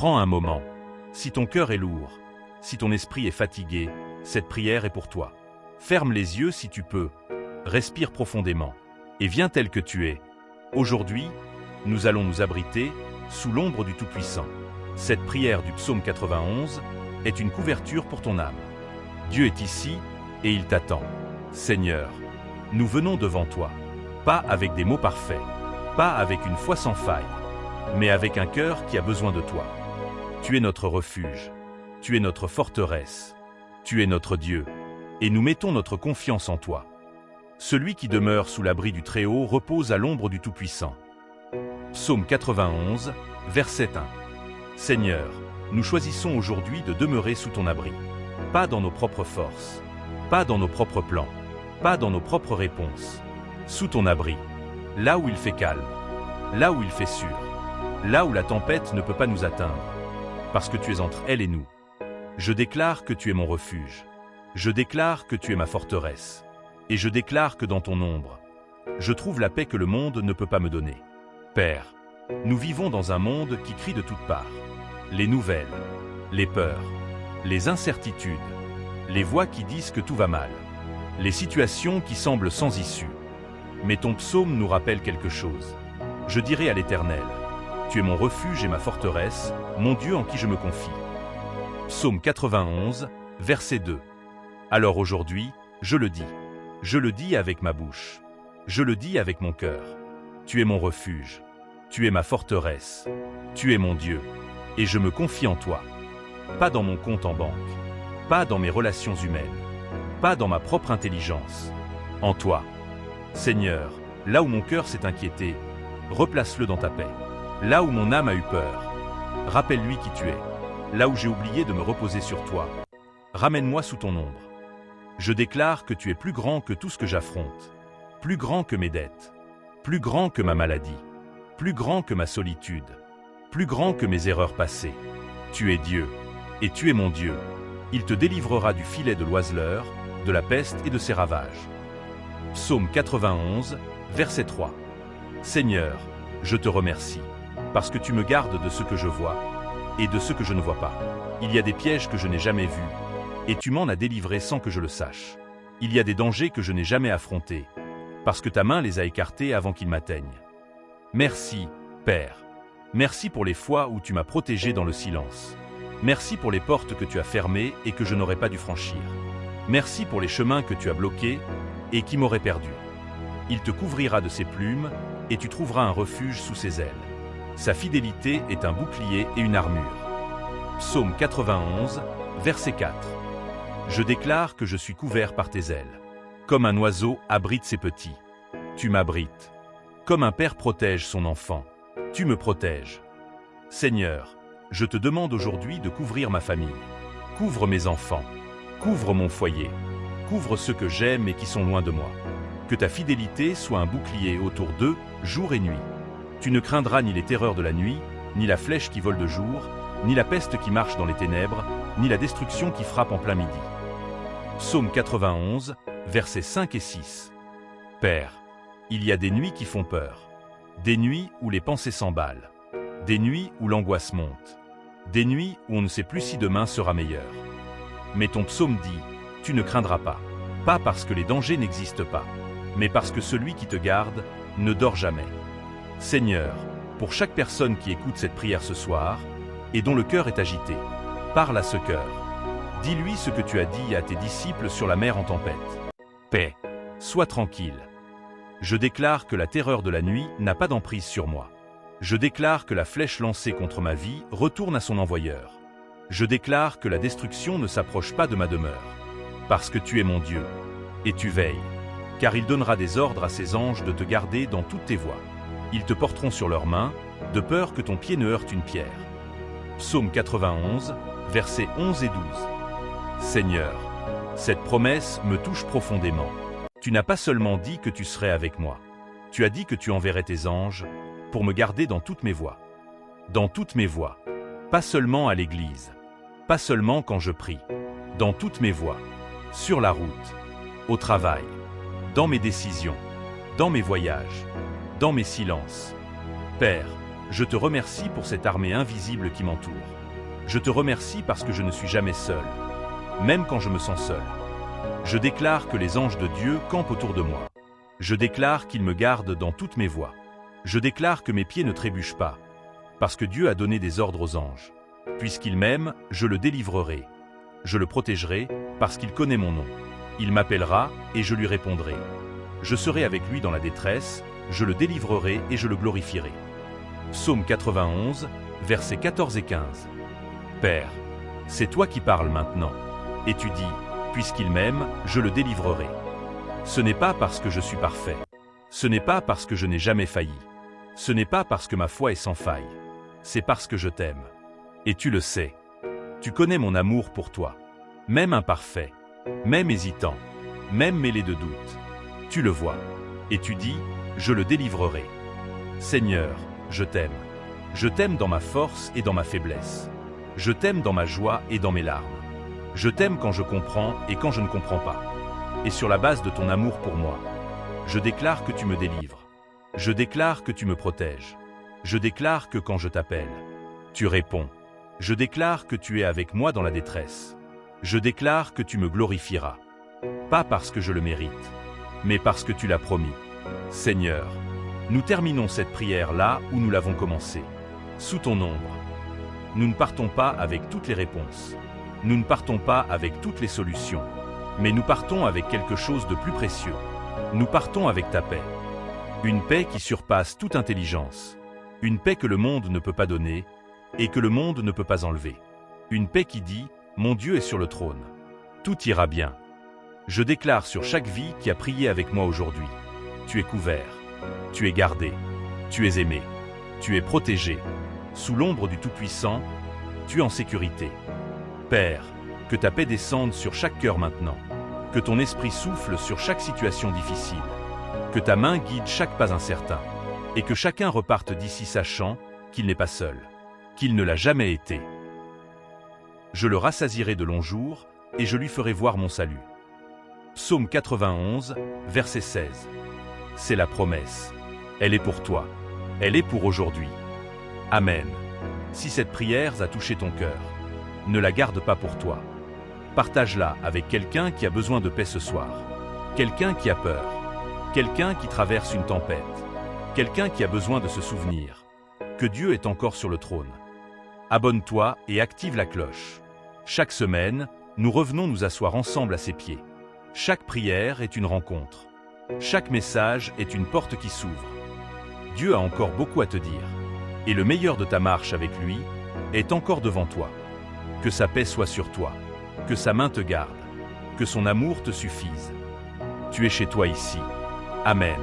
Prends un moment. Si ton cœur est lourd, si ton esprit est fatigué, cette prière est pour toi. Ferme les yeux si tu peux, respire profondément, et viens tel que tu es. Aujourd'hui, nous allons nous abriter sous l'ombre du Tout-Puissant. Cette prière du psaume 91 est une couverture pour ton âme. Dieu est ici et il t'attend. Seigneur, nous venons devant toi, pas avec des mots parfaits, pas avec une foi sans faille, mais avec un cœur qui a besoin de toi. Tu es notre refuge, tu es notre forteresse, tu es notre Dieu, et nous mettons notre confiance en toi. Celui qui demeure sous l'abri du Très-Haut repose à l'ombre du Tout-Puissant. Psaume 91, verset 1. Seigneur, nous choisissons aujourd'hui de demeurer sous ton abri. Pas dans nos propres forces, pas dans nos propres plans, pas dans nos propres réponses. Sous ton abri, là où il fait calme, là où il fait sûr, là où la tempête ne peut pas nous atteindre, parce que tu es entre elle et nous. Je déclare que tu es mon refuge. Je déclare que tu es ma forteresse. Et je déclare que dans ton ombre, je trouve la paix que le monde ne peut pas me donner. Père, nous vivons dans un monde qui crie de toutes parts. Les nouvelles, les peurs, les incertitudes, les voix qui disent que tout va mal, les situations qui semblent sans issue. Mais ton psaume nous rappelle quelque chose. Je dirai à l'Éternel, tu es mon refuge et ma forteresse, mon Dieu en qui je me confie. Psaume 91, verset 2. Alors aujourd'hui, je le dis avec ma bouche, je le dis avec mon cœur. Tu es mon refuge, tu es ma forteresse, tu es mon Dieu, et je me confie en toi. Pas dans mon compte en banque, pas dans mes relations humaines, pas dans ma propre intelligence, en toi. Seigneur, là où mon cœur s'est inquiété, replace-le dans ta paix. Là où mon âme a eu peur, rappelle-lui qui tu es. Là où j'ai oublié de me reposer sur toi, ramène-moi sous ton ombre. Je déclare que tu es plus grand que tout ce que j'affronte, plus grand que mes dettes, plus grand que ma maladie, plus grand que ma solitude, plus grand que mes erreurs passées. Tu es Dieu, et tu es mon Dieu. Il te délivrera du filet de l'oiseleur, de la peste et de ses ravages. Psaume 91, verset 3. Seigneur, je te remercie, parce que tu me gardes de ce que je vois et de ce que je ne vois pas. Il y a des pièges que je n'ai jamais vus, et tu m'en as délivré sans que je le sache. Il y a des dangers que je n'ai jamais affrontés, parce que ta main les a écartés avant qu'ils m'atteignent. Merci, Père. Merci pour les fois où tu m'as protégé dans le silence. Merci pour les portes que tu as fermées et que je n'aurais pas dû franchir. Merci pour les chemins que tu as bloqués et qui m'auraient perdu. Il te couvrira de ses plumes et tu trouveras un refuge sous ses ailes. Sa fidélité est un bouclier et une armure. Psaume 91, verset 4. Je déclare que je suis couvert par tes ailes. Comme un oiseau abrite ses petits, tu m'abrites. Comme un père protège son enfant, tu me protèges. Seigneur, je te demande aujourd'hui de couvrir ma famille. Couvre mes enfants, couvre mon foyer, couvre ceux que j'aime et qui sont loin de moi. Que ta fidélité soit un bouclier autour d'eux, jour et nuit. Tu ne craindras ni les terreurs de la nuit, ni la flèche qui vole de jour, ni la peste qui marche dans les ténèbres, ni la destruction qui frappe en plein midi. Psaume 91, versets 5 et 6. Père, il y a des nuits qui font peur, des nuits où les pensées s'emballent, des nuits où l'angoisse monte, des nuits où on ne sait plus si demain sera meilleur. Mais ton psaume dit, tu ne craindras pas parce que les dangers n'existent pas, mais parce que celui qui te garde ne dort jamais. Seigneur, pour chaque personne qui écoute cette prière ce soir, et dont le cœur est agité, parle à ce cœur. Dis-lui ce que tu as dit à tes disciples sur la mer en tempête. Paix, sois tranquille. Je déclare que la terreur de la nuit n'a pas d'emprise sur moi. Je déclare que la flèche lancée contre ma vie retourne à son envoyeur. Je déclare que la destruction ne s'approche pas de ma demeure. Parce que tu es mon Dieu, et tu veilles. Car il donnera des ordres à ses anges de te garder dans toutes tes voies. Ils te porteront sur leurs mains, de peur que ton pied ne heurte une pierre. Psaume 91, versets 11 et 12. Seigneur, cette promesse me touche profondément. Tu n'as pas seulement dit que tu serais avec moi. Tu as dit que tu enverrais tes anges pour me garder dans toutes mes voies. Dans toutes mes voies. Pas seulement à l'église. Pas seulement quand je prie. Dans toutes mes voies. Sur la route. Au travail. Dans mes décisions. Dans mes voyages. Dans mes silences. Père, Je te remercie pour cette armée invisible qui m'entoure. Je te remercie parce que je ne suis jamais seul, même quand je me sens seul. Je déclare que les anges de Dieu campent autour de moi. Je déclare qu'ils me gardent dans toutes mes voies. Je déclare que mes pieds ne trébuchent pas, parce que Dieu a donné des ordres aux anges. Puisqu'il m'aime, je le délivrerai. Je le protégerai, parce qu'il connaît mon nom. Il m'appellera, et je lui répondrai. Je serai avec lui dans la détresse, je le délivrerai et je le glorifierai. Psaume 91, versets 14 et 15. Père, c'est toi qui parles maintenant. Et tu dis, puisqu'il m'aime, je le délivrerai. Ce n'est pas parce que je suis parfait. Ce n'est pas parce que je n'ai jamais failli. Ce n'est pas parce que ma foi est sans faille. C'est parce que je t'aime. Et tu le sais. Tu connais mon amour pour toi. Même imparfait, même hésitant, même mêlé de doutes. Tu le vois. Et tu dis, je le délivrerai. Seigneur, je t'aime. Je t'aime dans ma force et dans ma faiblesse. Je t'aime dans ma joie et dans mes larmes. Je t'aime quand je comprends et quand je ne comprends pas. Et sur la base de ton amour pour moi, je déclare que tu me délivres. Je déclare que tu me protèges. Je déclare que quand je t'appelle, tu réponds. Je déclare que tu es avec moi dans la détresse. Je déclare que tu me glorifieras. Pas parce que je le mérite, mais parce que tu l'as promis. Seigneur, nous terminons cette prière là où nous l'avons commencée, sous ton ombre. Nous ne partons pas avec toutes les réponses. Nous ne partons pas avec toutes les solutions. Mais nous partons avec quelque chose de plus précieux. Nous partons avec ta paix. Une paix qui surpasse toute intelligence. Une paix que le monde ne peut pas donner et que le monde ne peut pas enlever. Une paix qui dit, mon Dieu est sur le trône. Tout ira bien. Je déclare sur chaque vie qui a prié avec moi aujourd'hui. Tu es couvert. Tu es gardé. Tu es aimé. Tu es protégé. Sous l'ombre du Tout-Puissant, tu es en sécurité. Père, que ta paix descende sur chaque cœur maintenant. Que ton esprit souffle sur chaque situation difficile. Que ta main guide chaque pas incertain. Et que chacun reparte d'ici sachant qu'il n'est pas seul. Qu'il ne l'a jamais été. Je le rassasierai de longs jours et je lui ferai voir mon salut. Psaume 91, verset 16. C'est la promesse. Elle est pour toi. Elle est pour aujourd'hui. Amen. Si cette prière a touché ton cœur, ne la garde pas pour toi. Partage-la avec quelqu'un qui a besoin de paix ce soir. Quelqu'un qui a peur. Quelqu'un qui traverse une tempête. Quelqu'un qui a besoin de se souvenir que Dieu est encore sur le trône. Abonne-toi et active la cloche. Chaque semaine, nous revenons nous asseoir ensemble à ses pieds. Chaque prière est une rencontre. Chaque message est une porte qui s'ouvre. Dieu a encore beaucoup à te dire. Et le meilleur de ta marche avec lui est encore devant toi. Que sa paix soit sur toi. Que sa main te garde. Que son amour te suffise. Tu es chez toi ici. Amen.